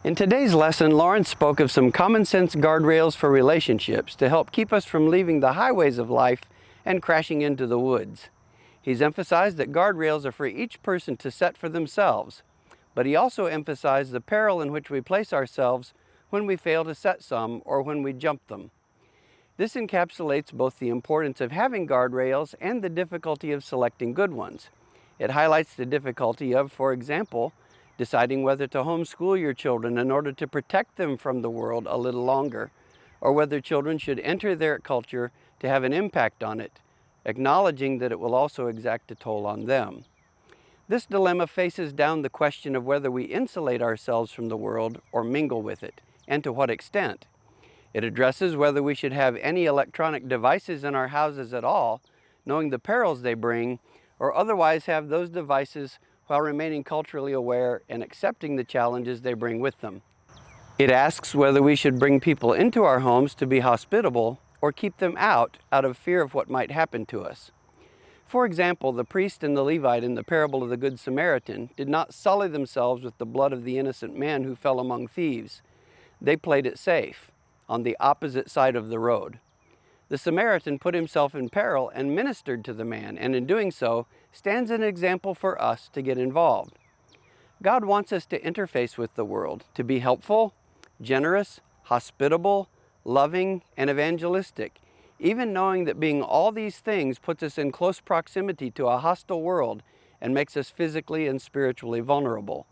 In today's lesson, Lawrence spoke of some common sense guardrails for relationships to help keep us from leaving the highways of life and crashing into the woods. He's emphasized that guardrails are for each person to set for themselves, but he also emphasized the peril in which we place ourselves when we fail to set some or when we jump them. This encapsulates both the importance of having guardrails and the difficulty of selecting good ones. It highlights the difficulty of, for example, deciding whether to homeschool your children in order to protect them from the world a little longer, or whether children should enter their culture to have an impact on it, acknowledging that it will also exact a toll on them. This dilemma faces down the question of whether we insulate ourselves from the world or mingle with it, and to what extent. It addresses whether we should have any electronic devices in our houses at all, knowing the perils they bring, or otherwise have those devices while remaining culturally aware and accepting the challenges they bring with them. It asks whether we should bring people into our homes to be hospitable or keep them out of fear of what might happen to us. For example, the priest and the Levite in the parable of the Good Samaritan did not sully themselves with the blood of the innocent man who fell among thieves. They played it safe, on the opposite side of the road. The Samaritan put himself in peril and ministered to the man, and in doing so, stands an example for us to get involved. God wants us to interface with the world, to be helpful, generous, hospitable, loving, and evangelistic, even knowing that being all these things puts us in close proximity to a hostile world and makes us physically and spiritually vulnerable.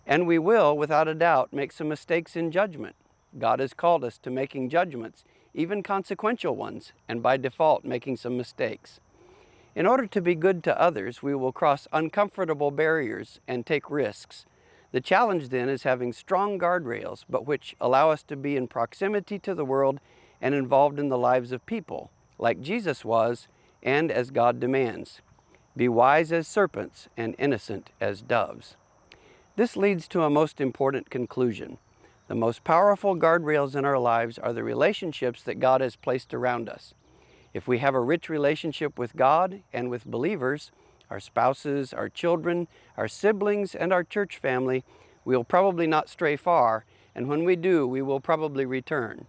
And we will, without a doubt, make some mistakes in judgment. God has called us to making judgments, even consequential ones, and by default making some mistakes. In order to be good to others, we will cross uncomfortable barriers and take risks. The challenge then is having strong guardrails, but which allow us to be in proximity to the world and involved in the lives of people, like Jesus was, and as God demands. Be wise as serpents and innocent as doves. This leads to a most important conclusion. The most powerful guardrails in our lives are the relationships that God has placed around us. If we have a rich relationship with God and with believers, our spouses, our children, our siblings, and our church family, we will probably not stray far, and when we do, we will probably return.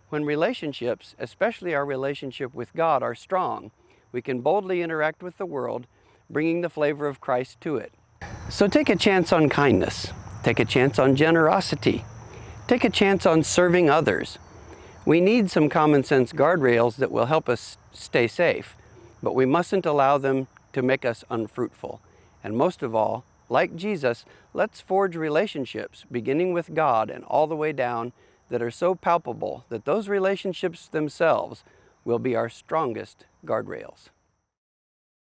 When relationships, especially our relationship with God, are strong, we can boldly interact with the world, bringing the flavor of Christ to it. So take a chance on kindness. Take a chance on generosity. Take a chance on serving others. We need some common sense guardrails that will help us stay safe, but we mustn't allow them to make us unfruitful. And most of all, like Jesus, let's forge relationships, beginning with God and all the way down, that are so palpable that those relationships themselves will be our strongest guardrails.